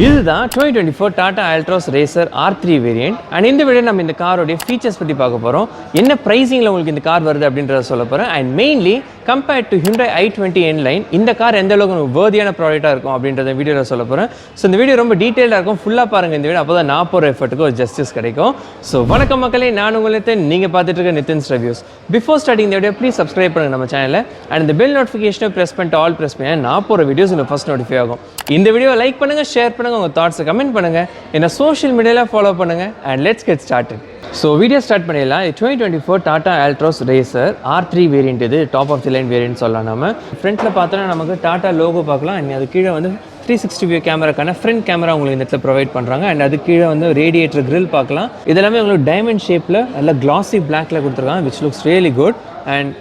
இதுதான் 2024 Tata Altroz racer R3 variant. And இந்த video நம்ம இந்த காரோடைய ஃபீச்சர்ஸ் பற்றி பார்க்க போகிறோம். என்ன ப்ரைஸிங்கில் உங்களுக்கு இந்த கார் வருது அப்படின்றத சொல்ல போகிறேன். And mainly compared to Hyundai i20 N-Line இந்த கார் எந்த அளவுக்கு வேர்தியான ப்ராடக்டாக இருக்கும் அப்படின்றத வீடியோவில் சொல்ல போகிறேன். ஸோ இந்த வீடியோ ரொம்ப டீட்டெயிலாக இருக்கும், ஃபுல்லாக பாருங்கள் இந்த வீடியோ, அப்போ தான் நான் போகிற எஃபர்ட்டுக்கு ஒரு ஜஸ்டிஸ் கிடைக்கும். ஸோ வணக்கம் மக்களே, நான் உங்களுக்கு நீங்கள் பார்த்துட்டு இருக்க நிதின்ஸ் ரிவ்யூஸ். பிஃபோர் ஸ்டார்டிங் இந்த வீடியோ ப்ளீஸ் சப்ஸ்கிரைப் பண்ணுங்கள் நம்ம சேனலில். அண்ட் இந்த பெல் நோட்டிஃபிகேஷனை ப்ரெஸ் பண்ணிட்டு ஆல் ப்ரெஸ் பண்ணி நான் போகிற வீடியோஸ் உங்களுக்கு ஃபஸ்ட் நோட்டிஃபை ஆகும். இந்த வீடியோ லைக் பண்ணுங்கள், ஷேர் பண்ணுங்கள், உங்கள் தாட்ஸை கமெண்ட் பண்ணுங்கள், என்ன சோஷியல் மீடியாவில் ஃபாலோ பண்ணுங்கள். And let's get started. So video start பண்ணிடலாம். 2024 Tata Altroz racer R3 variant, இது top of the line variant சொல்லலாம். நம்ம ஃப்ரண்ட்டில் பார்த்தோன்னா நமக்கு டாடா லோகோ பார்க்கலாம். அண்ட் அது கீழே வந்து 360 வியூ கேமராக்கான ஃப்ரண்ட் கேமரா உங்களுக்கு இந்த இடத்துல ப்ரொவைட் பண்ணுறாங்க. அண்ட் அது கீழே வந்து ரேடியேட்டர் கிரில் பார்க்கலாம். இதெல்லாமே உங்களுக்கு டைமண்ட் ஷேப்பில் நல்ல கிளாசி பிளாக்ல கொடுத்துருக்காங்க, which looks really good. And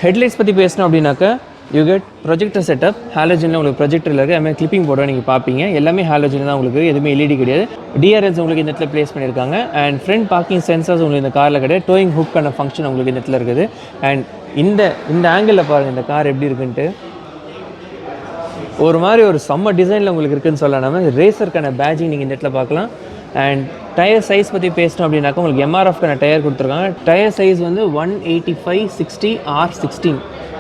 headlights பற்றி பேசணும் அப்படின்னாக்கா யூ கெட் ப்ரொஜெக்டர் செட்டப். ஹாலோஜனில் உங்களுக்கு ப்ரொஜெக்டரில் இருக்குது, அதுமாதிரி கிளிப்பிங் போர்டை நீங்கள் பார்ப்பீங்க. எல்லாமே ஹாலோஜன் தான் உங்களுக்கு, எதுவுமே எல்இடி கிடையாது. டிஆர்எல்ஸ் உங்களுக்கு இந்த இடத்துல ப்ளேஸ் பண்ணியிருக்காங்க. அண்ட் ஃப்ரண்ட் பார்க்கிங் சென்சர்ஸ் உங்களுக்கு இந்த காரில் கிடையாது. டோயிங் ஹுக்கான ஃபங்க்ஷன் உங்களுக்கு இந்த இடத்துல இருக்குது. அண்ட் இந்த ஆங்கிளில் பாருங்கள் இந்த கார் எப்படி இருக்குன்ட்டு, ஒரு மாதிரி ஒரு செம்ம டிசைனில் உங்களுக்கு இருக்குதுன்னு சொல்லலாம். நம்ம ரேசருக்கான பேட்சிங் நீங்கள் இந்த இடத்துல பார்க்கலாம். அண்ட் டயர் சைஸ் பற்றி பேசணும் அப்படின்னாக்கா உங்களுக்கு எம்ஆர்எஃப்கான டயர் கொடுத்துருக்காங்க. டயர் சைஸ் வந்து 185/60R16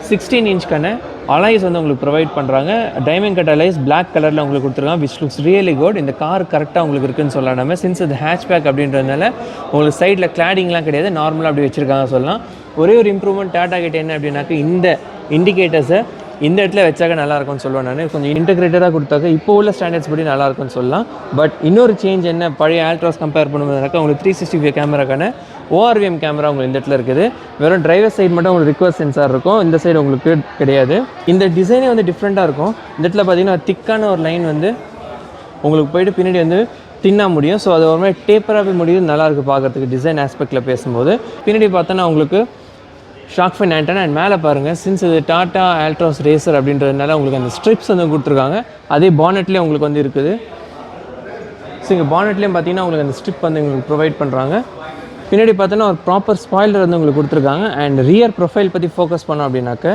16 இன்ச்க்கான அலாய்ஸ் வந்து உங்களுக்கு ப்ரொவைட் பண்ணுறாங்க. டைமண்ட் கட் அலாய்ஸ் பிளாக் கலரில் உங்களுக்கு கொடுத்துருக்காங்க, விச் லுக்ஸ் ரியலி குட். இந்த கார் கரெக்டாக உங்களுக்கு இருக்குன்னு சொல்லலாம். நம்ம சின்ஸ் இது ஹேட்ச்பேக் அப்படின்றதுனால உங்களுக்கு சைடில் கிளாடிங்லாம் கிடையாது, நார்மலாக அப்படி வச்சுருக்காங்க சொல்லலாம். ஒரே ஒரு இம்ப்ரூவ்மெண்ட் டாடா கிட்ட என்ன அப்படின்னாக்கா இந்த இண்டிகேட்டர்ஸை இந்த இடத்துல வச்சாக்க நல்லாயிருக்கும்னு சொல்லுவேன் நான். கொஞ்சம் இன்டெகிரேட்டடாக கொடுத்தாக்க இப்போ உள்ள ஸ்டாண்டர்ட்ஸ் படி நல்லாயிருக்கும்னு சொல்லலாம். பட் இன்னொரு சேஞ்ச் என்ன, பழைய ஆல்ட்ராஸ் கம்பேர் பண்ணும்போதுனாக்கா உங்களுக்கு 360 வியூ கேமராக்கான ORVM கேமரா உங்களுக்கு இந்த இடத்துல இருக்குது. வெறும் டிரைவர் சைடு மட்டும் உங்களுக்கு ரிக்வஸ்ட் சென்சார் இருக்கும், இந்த சைடு உங்களுக்கு கிடையாது. இந்த டிசைனே வந்து டிஃப்ரெண்ட்டாக இருக்கும். இந்த இடத்துல பார்த்தீங்கன்னா திக்கான ஒரு லைன் வந்து உங்களுக்கு போயிட்டு பின்னாடி வந்து தின்னா முடியும். ஸோ அது ஒரு மாதிரி டேப்பராகவே முடியுது, நல்லாயிருக்கு பார்க்குறதுக்கு டிசைன் ஆஸ்பெக்டில் பேசும்போது. பின்னாடி பார்த்தோன்னா உங்களுக்கு ஷார்க் ஃபைன் ஆண்டனா. அண்ட் மேலே பாருங்கள், சின்ஸ் இது டாடா ஆல்ட்ராஸ் ரேசர் அப்படின்றதுனால உங்களுக்கு அந்த ஸ்ட்ரிப்ஸ் வந்து கொடுத்துருக்காங்க. அதே பானட்லேயே உங்களுக்கு வந்து இருக்குது. ஸோ இங்கே பானட்லேயும் பார்த்தீங்கன்னா உங்களுக்கு அந்த ஸ்ட்ரிப் வந்து உங்களுக்கு ப்ரொவைட் பண்ணுறாங்க. பின்னாடி பார்த்தோன்னா ஒரு ப்ராப்பர் ஸ்பாயிலர் வந்து உங்களுக்கு கொடுத்துருக்காங்க. அண்ட் ரியர் ப்ரொஃபைல் பற்றி ஃபோக்கஸ் பண்ணோம் அப்படின்னாக்க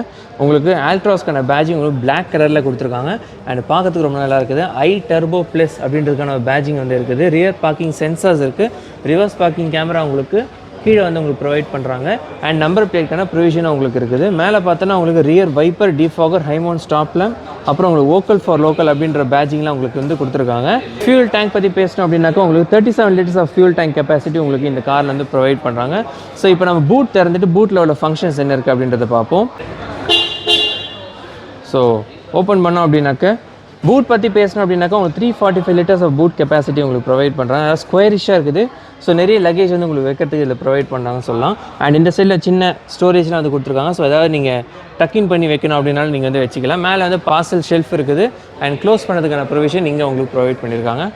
உங்களுக்கு ஆல்ட்ராஸ்க்கான பேட்சிங் உங்களுக்கு பிளாக் கலரில் கொடுத்துருக்காங்க. அண்ட் பார்க்கறதுக்கு ரொம்ப நல்லா இருக்குது. iTurbo Plus அப்படின்றதுக்கான பேட்சிங் வந்து இருக்குது. ரியர் பார்க்கிங் சென்சார்ஸ் இருக்குது. ரிவர்ஸ் பார்க்கிங் கேமரா உங்களுக்கு கீழே வந்து உங்களுக்கு ப்ரொவைட் பண்ணுறாங்க. அண்ட் நம்பர் பிளேட்க்கான ப்ரொவிஷனும் உங்களுக்கு இருக்குது. மேலே பார்த்தோன்னா உங்களுக்கு rear wiper, defogger, high mount stop lamp, அப்புறம் உங்களுக்கு வோக்கல் ஃபார் லோக்கல் அப்படின்ற பேட்சிங்லாம் உங்களுக்கு வந்து கொடுத்துருக்காங்க. ஃபியூல் டேங்க் பற்றி பேசணும் அப்படின்னாக்கா உங்களுக்கு 37 litres of fuel tank capacity உங்களுக்கு இந்த காரில் வந்து ப்ரொவைட் பண்ணுறாங்க. ஸோ இப்போ நம்ம பூட் திறந்துட்டு பூட்டில் உள்ள ஃபங்க்ஷன்ஸ் என்ன இருக்குது அப்படின்றத பார்ப்போம். ஸோ ஓப்பன் பண்ணோம் அப்படின்னாக்க பூட் பற்றி பேசணும் அப்படின்னாக்கா உங்களுக்கு 345 லிட்டர்ஸ் ஆஃப் பூட் கெப்பாசிட்டி உங்களுக்கு ப்ரொவைட் பண்ணுறாங்க. அதாவது ஸ்கொயரிஷாக இருக்குது. ஸோ நிறைய லக்கேஜ் வந்து உங்களுக்கு வைக்கிறதுக்கு இதில் ப்ரொவைட் பண்ணுறாங்கன்னு சொல்லலாம். அண்ட் இந்த சைடில் சின்ன ஸ்டோரேஜ்லாம் வந்து கொடுத்துருக்காங்க. ஸோ ஏதாவது நீங்கள் டக்கின் பண்ணி வைக்கணும் அப்படின்னாலும் நீங்கள் வந்து வச்சுக்கலாம். மேலே வந்து பார்சல் ஷெல்ஃப் இருக்குது. அண்ட் க்ளோஸ் பண்ணுறதுக்கான ப்ரொவிஷன் இங்கே உங்களுக்கு ப்ரொவைட் பண்ணியிருக்காங்க.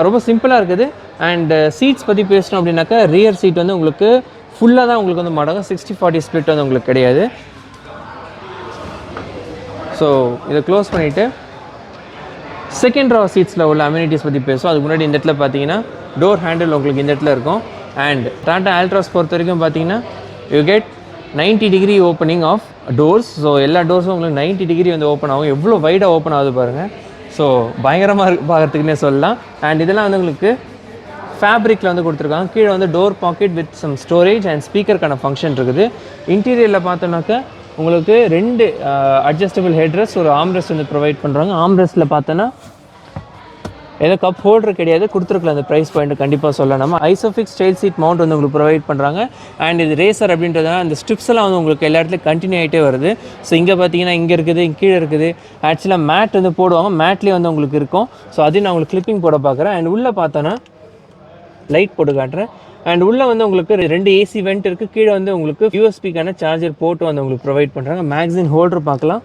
ரொம்ப சிம்பிளாக இருக்குது. அண்ட் சீட்ஸ் பற்றி பேசணும் அப்படின்னாக்கா ரியர் சீட் வந்து உங்களுக்கு ஃபுல்லாக தான் உங்களுக்கு வந்து மடங்கும். 60/40 ஸ்ப்ளிட் வந்து உங்களுக்கு கிடையாது. ஸோ இதை க்ளோஸ் பண்ணிவிட்டு செகண்ட் ரா சீட்ஸில் உள்ள அம்யூனிட்டிஸ் பற்றி பேசுவோம். அதுக்கு முன்னாடி இந்த இடத்துல பார்த்தீங்கன்னா டோர் ஹேண்டில் உங்களுக்கு இந்த இடத்துல இருக்கும். அண்ட் டாடா ஆல்ட்ராஸ் பொறுத்த வரைக்கும் பார்த்தீங்கன்னா you get 90 degree opening of doors. So எல்லா டோர்ஸும் உங்களுக்கு 90 டிகிரி வந்து ஓப்பன் ஆகும். எவ்வளோ வைடாக ஓப்பன் ஆகுது பாருங்கள். ஸோ பயங்கரமாக இருக்கு பார்க்குறதுக்குன்னே சொல்லலாம். அண்ட் இதெல்லாம் வந்து உங்களுக்கு ஃபேப்ரிக்கில் வந்து கொடுத்துருக்காங்க. கீழே வந்து door pocket with some storage and ஸ்பீக்கருக்கான ஃபங்க்ஷன் இருக்குது. இன்டீரியரில் பார்த்தோன்னாக்கா உங்களுக்கு 2 அட்ஜஸ்டபிள் ஹெட்ரெஸ்ட், ஒரு ஆம்ரெஸ்ட் வந்து ப்ரொவைட் பண்ணுறாங்க. ஆம்ரெஸ்ட்டில் பார்த்தோன்னா ஏதோ கப் ஹோல்டர் கிடையாது, கொடுத்துருக்கல அந்த ப்ரைஸ் பாயிண்ட் கண்டிப்பாக சொல்லலாம். நம்ம ஐசோஃபிக்ஸ் ஸ்டைல் சீட் மவுண்ட் வந்து உங்களுக்கு ப்ரொவைட் பண்ணுறாங்க. அண்ட் இது ரேசர் அப்படின்றதுனால அந்த ஸ்ட்ரிப்ஸ் எல்லாம் வந்து உங்களுக்கு எல்லா இடத்துலையும் கண்டினியூ ஆகிட்டே வருது. ஸோ இங்கே பார்த்தீங்கன்னா இங்கே இருக்குது, கீழே இருக்குது. ஆக்சுவலாக மேட் வந்து போடுவாங்க, மேட்லேயே வந்து உங்களுக்கு இருக்கும். ஸோ அதையும் நான் உங்களுக்கு கிளிப்பிங் போட பார்க்குறேன். அண்ட் உள்ளே பார்த்தோன்னா லைட் போட்டு காட்டுறேன். அண்ட் உள்ளே வந்து உங்களுக்கு 2 AC வெண்ட் இருக்குது. கீழே வந்து உங்களுக்கு யூஎஸ்பிக்கான சார்ஜர் போட்டு வந்து உங்களுக்கு ப்ரொவைட் பண்ணுறாங்க. மேக்சின் ஹோல்டர் பார்க்கலாம்.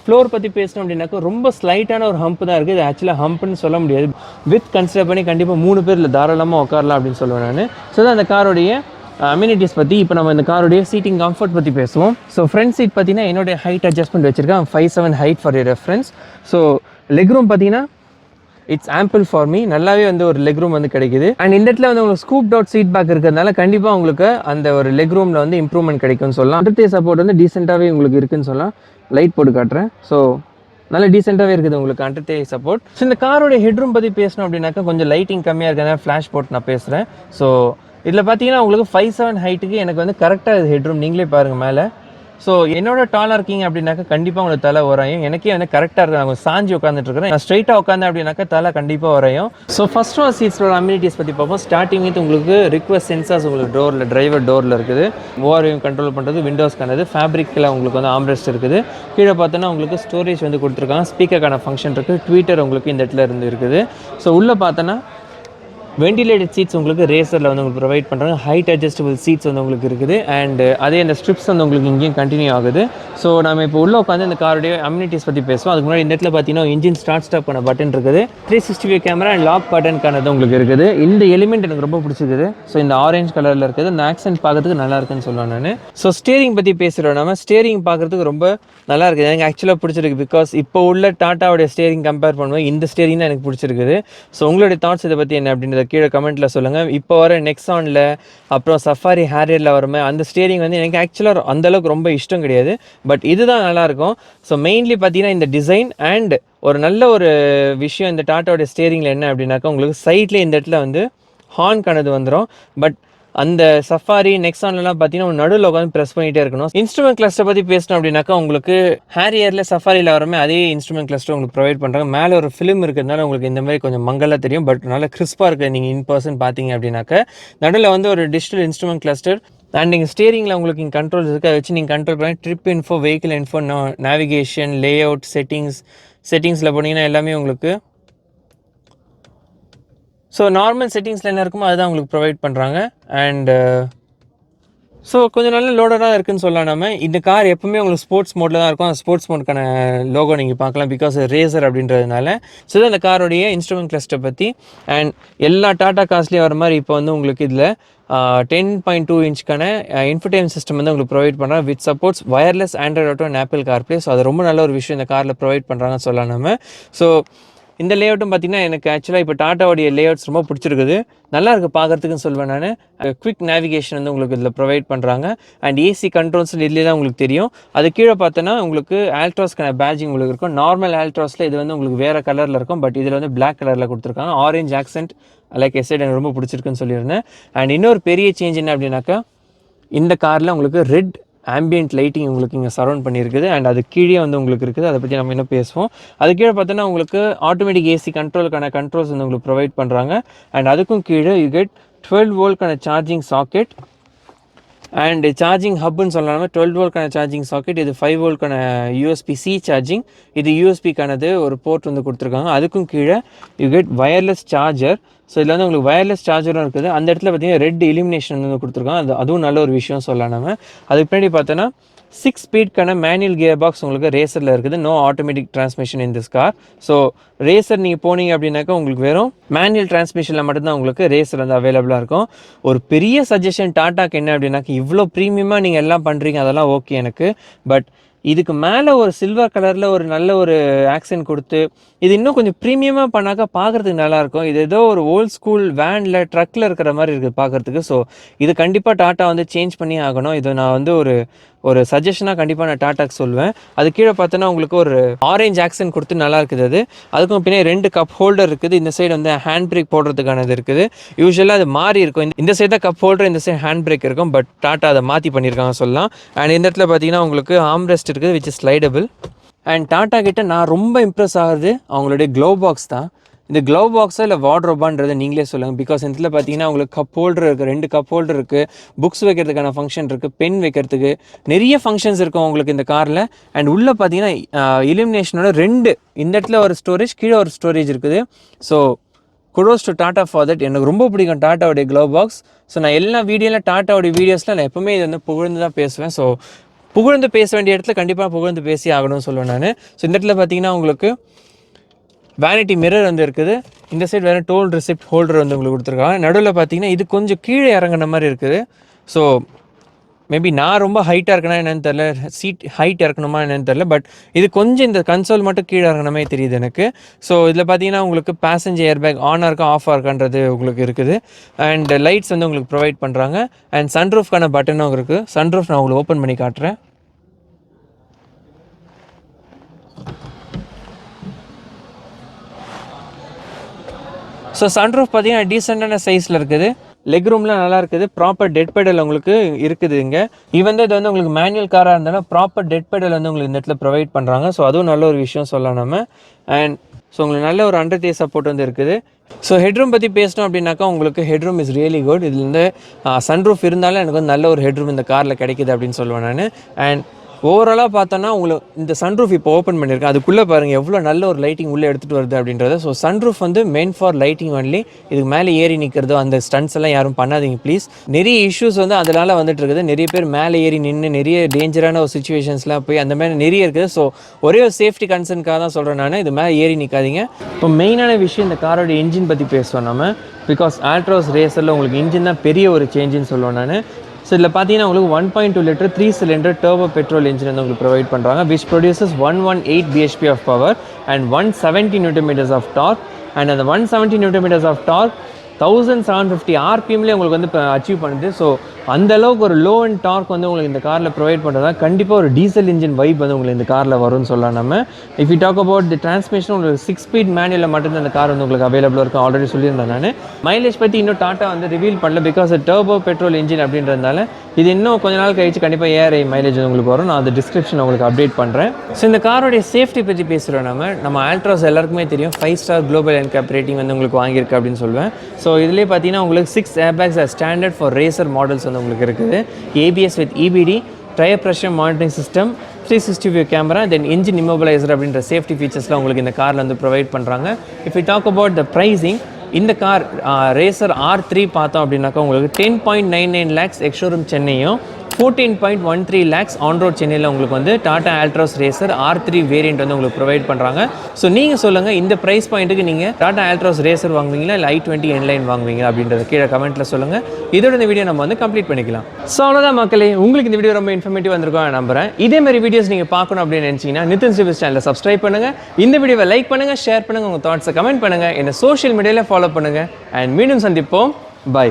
ஃப்ளோர் பற்றி பேசணும் அப்படின்னாக்கா ரொம்ப ஸ்லைட்டான ஒரு ஹம்ப் தான் இருக்குது. இது ஆக்சுவலாக ஹம்ப்னு சொல்ல முடியாது. வித் கன்சிடர் பண்ணி கண்டிப்பாக 3 பேர் இல்லை தாராளமாக உட்காரலாம் அப்படின்னு சொல்லுவேன் நான். ஸோ தான் அந்த காரோடைய அம்யூனிட்டிஸ் பற்றி இப்போ நம்ம இந்த காரோடைய சீட்டிங் கம்ஃபர்ட் பற்றி பேசுவோம். ஸோ ஃப்ரண்ட் சீட் பார்த்தீங்கன்னா என்னுடைய ஹைட் அட்ஜஸ்ட்மெண்ட் வச்சுருக்கேன். 5'7" height for your reference. So leg room பார்த்தீங்கன்னா இட்ஸ் ஆம்பிள் ஃபார் மீ, நல்லாவே வந்து ஒரு லெக் ரூம் வந்து கிடைக்குது. அண்ட் இந்த இடத்துல வந்து உங்களுக்கு ஸ்கூப் அவுட் சீட் பேக் இருக்கிறதுனால கண்டிப்பாக உங்களுக்கு அந்த ஒரு லெக் ரூமில் வந்து இம்ப்ரூவ்மெண்ட் கிடைக்கும்னு சொல்லலாம். அடுத்த சப்போர்ட் வந்து டீசெண்டாகவே உங்களுக்கு இருக்குன்னு சொல்லலாம். லைட் போட்டு காட்டுறேன். ஸோ நல்ல டீசெண்டாகவே இருக்குது உங்களுக்கு அண்டர் தேய் சப்போர்ட். ஸோ இந்த காரோட ஹெட்ரூம் பற்றி பேசணும் அப்படின்னாக்கா கொஞ்சம் லைட்டிங் கம்மியாக இருக்கிறதா ஃப்ளாஷ் போட்டு நான் பேசுகிறேன். ஸோ இதில் பார்த்தீங்கன்னா உங்களுக்கு 5'7" ஹைட்டுக்கு எனக்கு வந்து கரெக்டாக இது ஹெட்ரூம். நீங்களே பாருங்கள் மேலே. ஸோ என்னோட டாலாக இருக்கீங்க அப்படின்னாக்கா கண்டிப்பாக உங்களுக்கு தலை உரையும். எனக்கே வந்து கரெக்டாக இருக்குது. நான் சாஞ்சி உட்காந்துட்டு இருக்கிறேன். நான் ஸ்ட்ரைட்டாக உட்காந்தேன் அப்படின்னாக்கா தலை கண்டிப்பாக உரையும். ஸோ ஃபர்ஸ்ட் ரோ சீட்ஸோட அம்யூனிட்டிஸ் பற்றி பார்ப்போம். ஸ்டார்டிங் வித் உங்களுக்கு ரிக்வெஸ்ட் சென்சார்ஸ் உங்களுக்கு டோரில், டிரைவர் டோரில் இருக்குது. ஓவரையும் கண்ட்ரோல் பண்ணுறது, விண்டோஸ்க்கானது, ஃபேப்ரிக்கில் உங்களுக்கு வந்து ஆம்ரெஸ்ட் இருக்குது. கீழே பார்த்தோன்னா உங்களுக்கு ஸ்டோரேஜ் வந்து கொடுத்துருக்காங்க. ஸ்பீக்கருக்கான ஃபங்க்ஷன் இருக்குது. ட்விட்டர் உங்களுக்கு இந்த இடத்துல இருந்து இருக்குது. ஸோ உள்ளே பார்த்தோன்னா வெண்டிலேட்டட் சீட்ஸ் உங்களுக்கு ரேசரில் வந்து உங்களுக்கு ப்ரொவைட் பண்ணுறாங்க. ஹைட் அட்ஜஸ்டபிள் சீட்ஸ் வந்து உங்களுக்கு இருக்குது. அண்ட் அதே அந்த ஸ்ட்ரிப்ஸ் வந்து உங்களுக்கு இங்கேயும் கண்டினியூ ஆகுது. ஸோ நம்ம இப்போ உள்ளே உட்காந்து இந்த காரோடைய அம்யூனிட்டிஸ் பற்றி பேசுவோம். அதுக்கு முன்னாடி இந்த இடத்துல பார்த்தீங்கன்னா இன்ஜின் ஸ்டார்ட் ஸ்டாப்பான பட்டன் இருக்குது. 360 கேமரா அண்ட் லாக் பட்டனுக்கானது உங்களுக்கு இருக்குது. இந்த எலிமெண்ட் எனக்கு ரொம்ப பிடிச்சிருக்குது. ஸோ இந்த ஆரஞ்ச் கலரில் இருக்குது. இந்த ஆக்சென்ட் பார்க்கறதுக்கு நல்லா இருக்குன்னு சொல்லுவேன் நான். ஸோ ஸ்டேரிங் பற்றி பேசுகிறோம். நம்ம ஸ்டேரிங் பார்க்குறதுக்கு ரொம்ப நல்லா இருக்குது. எனக்கு ஆக்சுவலாக பிடிச்சிருக்கு. பிகாஸ் இப்போ உள்ள டாட்டாவுடைய ஸ்டேரிங் கம்பேர் பண்ணுவோம், இந்த ஸ்டேரிங் தான் எனக்கு பிடிச்சிருக்குது. ஸோ உங்களுடைய தாட்ஸ் இதை பற்றி என்ன அப்படின்றத கீழே கமெண்ட்டில் சொல்லுங்கள். இப்போ வர நெக்ஸானில் அப்புறம் சஃபாரி ஹேரியரில் வருமே அந்த ஸ்டேரிங் வந்து எனக்கு ஆக்சுவலாக அந்தளவுக்கு ரொம்ப இஷ்டம் கிடையாது. பட் இதுதான் நல்லாயிருக்கும். ஸோ மெயின்லி பார்த்தீங்கன்னா இந்த டிசைன் அண்ட் ஒரு நல்ல ஒரு விஷயம் இந்த டாட்டாவோட ஸ்டேரிங்கில் என்ன அப்படின்னாக்கா உங்களுக்கு சைட்லேயே இந்த இடத்துல வந்து ஹார்ன் கணது வந்துடும். பட் அந்த சஃபாரி நெக்ஸான்லாம் பார்த்தீங்கன்னா நடுவில் உட்காந்து ப்ரெஸ் பண்ணிகிட்டே இருக்கணும். இன்ஸ்ட்ருமெண்ட் கிளஸ்டர் பற்றி பேசணும் அப்படின்னாக்கா உங்களுக்கு ஹேரியரில் சஃபாரியில் வரமே அதே இன்ஸ்ட்ருமெண்ட் கிளஸ்டர் உங்களுக்கு ப்ரொவைட் பண்ணுறாங்க. மேலே ஒரு ஃபிலிம் இருக்கிறதுனால உங்களுக்கு இந்த மாதிரி கொஞ்சம் மங்கலாக தெரியும். பட் நல்லா கிறிஸ்பாக இருக்குது. நீங்கள் இன் பர்சன் பார்த்தீங்க அப்படின்னாக்கா நடுவில் வந்து ஒரு டிஜிட்டல் இன்ஸ்ட்ருமெண்ட் கிளஸ்டர் அண்ட் நீங்கள் ஸ்டேரிங்கில் உங்களுக்கு இங்கே கண்ட்ரோல்ஸ் இருக்குது. அதை வச்சு நீங்கள் கண்ட்ரோல் பண்ணி trip info, vehicle info, navigation, lay out, செட்டிங்ஸில் போனீங்கன்னா எல்லாமே உங்களுக்கு ஸோ நார்மல் செட்டிங்ஸில் என்ன இருக்குமோ அதுதான் உங்களுக்கு ப்ரொவைட் பண்ணுறாங்க. அண்டு ஸோ கொஞ்சம் நல்ல லோடராக இருக்குதுன்னு சொல்லலாம். நம்ம இந்த கார் எப்பவுமே உங்களுக்கு ஸ்போர்ட்ஸ் மோடில் தான் இருக்கும். அந்த ஸ்போர்ட்ஸ் மோடுக்கான லோகோ நீங்கள் பார்க்கலாம். பிகாஸ் ரேசர் அப்படின்றதுனால. ஸோ இது அந்த காரோடைய இன்ஸ்ட்ருமெண்ட் கிளஸ்டர் பற்றி. அண்ட் எல்லா டாட்டா காஸ்ட்லேயும் வர மாதிரி இப்போ வந்து உங்களுக்கு இதில் 10.2 இன்ச்சுக்கான இன்ஃபர்டைன்மென்ட் சிஸ்டம் வந்து உங்களுக்கு ப்ரொவைட் பண்ணுறாங்க. With supports wireless Android auto and apple CarPlay. So அது ரொம்ப நல்ல ஒரு விஷயம் இந்த காரில் ப்ரொவைட் பண்ணுறாங்கன்னு சொல்லலாம் நம்ம. ஸோ இந்த லேஅவுட்டும் பார்த்தீங்கன்னா எனக்கு ஆக்சுவலாக இப்போ டாட்டாவுடைய லேஅவுட்ஸ் ரொம்ப பிடிச்சிருக்குது. நல்லா இருக்குது பார்க்குறதுக்குன்னு சொல்வேன் நான். குவிக் நேவிகேஷன் வந்து உங்களுக்கு இதில் ப்ரொவைட் பண்ணுறாங்க. அண்ட் ஏசி கண்ட்ரோல்ஸ் இதுலேயே தான் உங்களுக்கு தெரியும். அது கீழே பார்த்தோன்னா உங்களுக்கு ஆல்ட்ராஸ்க்கான பேட்ஜிங் உங்களுக்கு இருக்கும். நார்மல் ஆல்ட்ராஸில் இது வந்து உங்களுக்கு வேறு கலரில் இருக்கும். பட் இதில் வந்து பிளாக் கலரில் கொடுத்துருக்காங்க. ஆரஞ்ச் ஆக்சென்ட் லைக் எஸ்டேட் எனக்கு ரொம்ப பிடிச்சிருக்குன்னு சொல்லியிருந்தேன். அண்ட் இன்னொரு பெரிய சேஞ்ச் என்ன அப்படின்னாக்கா இந்த காரில் உங்களுக்கு ரெட் ஆம்பியன்ட் லைட்டிங் உங்களுக்கு இங்கே சரௌண்ட் பண்ணியிருக்குது. அண்ட் அது கீழே வந்து உங்களுக்கு இருக்குது. அதை பற்றி நம்ம இன்னும் பேசுவோம். அது கீழே பார்த்தோன்னா உங்களுக்கு ஆட்டோமேட்டிக் ஏசி கண்ட்ரோலுக்கான கண்ட்ரோல்ஸ் வந்து உங்களுக்கு ப்ரொவைட் பண்ணுறாங்க. அண்ட் அதுக்கும் கீழே யூ கெட் 12 வோல்ட்கான சார்ஜிங் சாக்கெட் அண்ட் சார்ஜிங் ஹப்னு சொல்லலாமா. 12 வோல்ட்கான சார்ஜிங் சாக்கெட். இது 5 வோல்ட்கான USB-C சார்ஜிங். இது யூஎஸ்பிக்கானது ஒரு போர்ட் வந்து கொடுத்துருக்காங்க. அதுக்கும் கீழே you get wireless charger. So இதில் வந்து உங்களுக்கு வயர்லெஸ் சார்ஜரும் இருக்குது. அந்த இடத்துல பார்த்தீங்கன்னா ரெட் இலிமினேஷன் வந்து கொடுத்துருக்காங்க. அதுவும் நல்ல ஒரு விஷயம் சொல்லலாம் நம்ம. அதுக்கு பின்னாடி பார்த்தோன்னா 6 ஸ்பீட்க்கான மேனுவல் கியர் பாக்ஸ் உங்களுக்கு ரேசரில் இருக்குது. No automatic transmission in this car. So racer நீங்கள் போனீங்க அப்படின்னாக்கா உங்களுக்கு வெறும் மேனுவல் டிரான்ஸ்மிஷனில் மட்டும்தான் உங்களுக்கு ரேசர் வந்து அவைலபிளாக இருக்கும். ஒரு பெரிய சஜஷன் டாட்டாக்கு என்ன அப்படின்னாக்கா இவ்வளோ ப்ரீமியமாக நீங்கள் எல்லாம் பண்ணுறீங்க, அதெல்லாம் ஓகே எனக்கு. பட் இதுக்கு மேலே ஒரு சில்வர் கலரில் ஒரு நல்ல ஒரு ஆக்சென்ட் கொடுத்து இது இன்னும் கொஞ்சம் ப்ரீமியமாக பண்ணாக்கா பார்க்குறதுக்கு நல்லாயிருக்கும். இது ஏதோ ஒரு ஓல்ட் ஸ்கூல் வேனில் ட்ரக்கில் இருக்கிற மாதிரி இருக்குது பார்க்குறதுக்கு. ஸோ இது கண்டிப்பாக டாட்டா வந்து சேஞ்ச் பண்ணி ஆகணும். இது நான் வந்து ஒரு சஜஷனாக கண்டிப்பாக நான் டாட்டாக்கு சொல்லுவேன். அது கீழே பார்த்தோன்னா உங்களுக்கு ஒரு ஆரஞ்ச் ஆக்சென்ட் கொடுத்து நல்லா இருக்குது. அதுக்கும் பின்னாடி 2 கப் ஹோல்டர் இருக்குது. இந்த சைடு வந்து ஹேண்ட் பிரேக் போடுறதுக்கானது இருக்குது. யூஸ்வலாக அது மாறி இருக்கும். இந்த சைடு தான் கப் ஹோல்டர், இந்த சைடு ஹேண்ட் பிரேக் இருக்கும். பட் டாட்டா அதை மாற்றி பண்ணியிருக்காங்க சொல்லலாம். அண்ட் இந்த இடத்துல பார்த்தீங்கன்னா உங்களுக்கு ஆம்ரெஸ்ட் இருக்குது விச் இஸ் ஸ்லைடபிள். அண்ட் டாட்டா கிட்ட நான் ரொம்ப இம்ப்ரெஸ் ஆகுது அவங்களுடைய க்ளோவ் பாக்ஸ் தான். இந்த க்ளோவ் பாக்ஸா இல்லை வார்ட்ரோபான்றதை நீங்களே சொல்லுங்கள். பிகாஸ் இதில் பார்த்தீங்கன்னா உங்களுக்கு கப் ஹோல்டர் இருக்குது, 2 கப் ஹோல்டர் இருக்குது, புக்ஸ் வைக்கிறதுக்கான ஃபங்க்ஷன் இருக்குது, பென் வைக்கிறதுக்கு நிறைய ஃபங்க்ஷன்ஸ் இருக்கும் உங்களுக்கு இந்த காரில். அண்ட் உள்ளே பார்த்தீங்கன்னா இலிமினேஷனோட 2 இந்த இடத்துல ஒரு ஸ்டோரேஜ், கீழே ஒரு ஸ்டோரேஜ் இருக்குது. So kudos to tata for that. எனக்கு ரொம்ப பிடிக்கும் டாட்டாவுடைய க்ளோவ் பாக்ஸ். ஸோ நான் எல்லா வீடியோவில் டாட்டாவுடைய வீடியோஸில் நான் எப்போவுமே இது வந்து புகழ்ந்து தான் பேசுவேன். ஸோ புகழ்ந்து பேச வேண்டிய இடத்துல கண்டிப்பாக புகழ்ந்து பேசி ஆகணும்னு சொல்லுவேன் நான். ஸோ இந்த இடத்துல பார்த்தீங்கன்னா உங்களுக்கு வேனிட்டி மிரர் வந்து இருக்குது. இந்த சைடு வேறு டோல் ரிசிப்ட் ஹோல்டர் வந்து உங்களுக்கு கொடுத்துருக்காங்க. நடுவில் பார்த்தீங்கன்னா இது கொஞ்சம் கீழே இறங்குன மாதிரி இருக்குது. ஸோ மேபி நான் ரொம்ப ஹைட்டாக இருக்கேனா என்னென்னு தெரில, சீட் ஹைட் இறக்கணுமா என்னென்னு தெரில. பட் இது கொஞ்சம் இந்த கன்சோல் மட்டும் கீழே இறங்கின மாதிரி தெரியுது எனக்கு. ஸோ இதில் பார்த்தீங்கன்னா உங்களுக்கு பேசஞ்சர் ஏர்பேக் ஆனாக இருக்கா ஆஃப் ஆர்க்கான்றது உங்களுக்கு இருக்குது. அண்ட் லைட்ஸ் வந்து உங்களுக்கு ப்ரொவைட் பண்ணுறாங்க. அண்ட் சன்ரூஃப்கான பட்டனும் இருக்குது. சன்ரூஃப் நான் உங்களுக்கு ஓப்பன் பண்ணி காட்டுறேன். ஸோ சன்ரூஃப் பார்த்தீங்கன்னா டீசெண்டான சைஸில் இருக்குது. லெக் ரூம்லாம் நல்லா இருக்குது. ப்ராப்பர் டெட் பெடல் உங்களுக்கு இருக்குது இங்கே. ஈவன் இது வந்து உங்களுக்கு மேனுவல் காராக இருந்தாலும் ப்ராப்பர் டெட் பெடல் வந்து உங்களுக்கு இந்த இடத்துல ப்ரொவைட் பண்ணுறாங்க. ஸோ அதுவும் நல்ல ஒரு விஷயம் சொல்லலாம் நம்ம. அண்ட் ஸோ உங்களுக்கு நல்ல ஒரு அண்டர் டே சப்போர்ட் வந்து இருக்குது. ஸோ ஹெட்ரூம் பற்றி பேசணும் அப்படின்னாக்கா உங்களுக்கு ஹெட்ரூம் இஸ் ரியலி குட். இதில் வந்து சன்ரூஃப் இருந்தாலும் எனக்கு வந்து நல்ல ஒரு ஹெட்ரூம் இந்த காரில் கிடைக்குது அப்படின்னு சொல்லுவேன் நான். அண்ட் ஓவராலாக பார்த்தோன்னா உங்களுக்கு இந்த சன்ரூஃப் இப்போ ஓப்பன் பண்ணியிருக்கேன். அதுக்குள்ளே பாருங்கள் எவ்வளோ நல்ல ஒரு லைட்டிங் உள்ளே எடுத்துகிட்டு வருது அப்படின்றது. ஸோ சன்ரூஃப் வந்து மெயின் ஃபார் லைட்டிங் ஒன்லி. இதுக்கு மேலே ஏறி நிற்கிறதோ அந்த ஸ்டன்ட்ஸ் எல்லாம் யாரும் பண்ணாதீங்க ப்ளீஸ். நிறைய இஷ்யூஸ் வந்து அதனால் வந்துட்டு இருக்குது. நிறைய பேர் மேலே ஏறி நின்று நிறைய டேஞ்சரான ஒரு சுச்சுவேஷன்ஸ்லாம் போய் அந்த மாதிரி நிறைய இருக்குது. ஸோ ஒரே ஒரு சேஃப்டி கன்சர்னுக்காக தான் சொல்கிறேன் நான், இது மேலே ஏறி நிற்காதீங்க. இப்போ மெயினான விஷயம் இந்த காரோட இன்ஜின் பற்றி பேசுவோம் நம்ம. பிகாஸ் ஆல்ட்ராஸ் ரேசரில் உங்களுக்கு இன்ஜின் தான் பெரிய ஒரு சேஞ்சுன்னு சொல்லுவேன் நான். ஸோ இதில் பார்த்தீங்கன்னா உங்களுக்கு 1.2 litre 3 cylinder turbo petrol engine வந்து உங்களுக்கு ப்ரொவைட் பண்ணுறாங்க. Which produces 118 bhp of power and 170 Nm of torque. And அந்த 170 Nm ஆஃப் டார்க் 1750 RPMலேயே உங்களுக்கு வந்து இப்போ அச்சீவ் பண்ணுது. ஸோ அந்த அளவுக்கு ஒரு லோ அண்ட் டார்க் வந்து உங்களுக்கு இந்த காரில் ப்ரொவைட் பண்ணுறதா கண்டிப்பாக ஒரு டீசல் இன்ஜின் வைப் வந்து உங்களுக்கு இந்த காரில் வரும்னு சொல்லலாம் நம்ம. If you talk about the transmission உங்களுக்கு 6 ஸ்பீட் மேனுவலில் மட்டும்தான் இந்த கார் வந்து உங்களுக்கு அவைலபிளாக இருக்கும். ஆல்ரெடி சொல்லியிருந்தேன் நான். மைலேஜ் பற்றி இன்னும் டாட்டா வந்து ரிவீல் பண்ணல. பிகாஸ் டர்போ பெட்ரோல் இன்ஜின் அப்படின்றதுனால இது இன்னும் கொஞ்ச நாள் கழிச்சு கண்டிப்பாக ஏஆர்ஐ மைலேஜ் வந்து உங்களுக்கு வரும். நான் அந்த டிஸ்கிரிப்ஷன் உங்களுக்கு அப்டேட் பண்ணுறேன். ஸோ இந்த காரோடைய சேஃப்டி பற்றி பேசுகிறோம் நம்ம ஆல்ட்ராஸ் எல்லாருக்குமே தெரியும் 5 ஸ்டார் குளோபல் என்கேப் ரேட்டிங் வந்து உங்களுக்கு வாங்கியிருக்கு அப்படின்னு சொல்லுவேன். ஸோ இதுலேயே பார்த்தீங்கன்னா உங்களுக்கு 6 airbags standard for racer models வந்து உங்களுக்கு இருக்குது. ABS with EBD, tyre pressure monitoring system, 360 view camera, then engine immobiliser அப்படின்ற சேஃப்டி ஃபீச்சர்ஸ்லாம் உங்களுக்கு இந்த காரில் வந்து ப்ரொவைட் பண்ணுறாங்க. If you talk about the pricing, இந்த கார் ரேசர் R3 பார்த்தோம் அப்படின்னாக்கா உங்களுக்கு 10.99 lakhs எக்ஸ்ஷோரூம் சென்னையும் 14.13 lakhs ஆன் ரோட் சென்னையில் உங்களுக்கு வந்து Tata Altroz racer R3 variant வந்து உங்களுக்கு ப்ரொவைட் பண்ணுறாங்க. ஸோ நீங்கள் சொல்லுங்கள் இந்த ப்ரைஸ் பாயிண்ட்டுக்கு நீங்கள் டாடா ஆல்ட்ராஸ் ரேசர் வாங்குவீங்களா இல்லை i20 என்லைன் வாங்குவீங்களா அப்படின்றத கீழே கமெண்ட்டில் சொல்லுங்கள். இதோட இந்த வீடியோ நம்ம வந்து கம்ப்ளீட் பண்ணிக்கலாம். ஸோ அவ்வளோதான் மக்களே, உங்களுக்கு இந்த வீடியோ ரொம்ப இன்ஃபர்மேட்டிவ் வந்திருக்கும் நான் நம்புறேன். இதே மாதிரி வீடியோஸ் நீங்கள் பார்க்கணும் அப்படின்னு நினச்சிங்கன்னா நிதின் சிவிஸ் சேனலை சப்ஸ்கிரைப் பண்ணுங்கள், இந்த வீடியோவை லைக் பண்ணுங்கள், ஷேர் பண்ணுங்கள், உங்கள் தாட்ஸை கமெண்ட் பண்ணுங்கள், என்னை சோஷியல் மீடியாவில் ஃபாலோ பண்ணுங்கள். அண்ட் மீண்டும் சந்திப்போம். பை.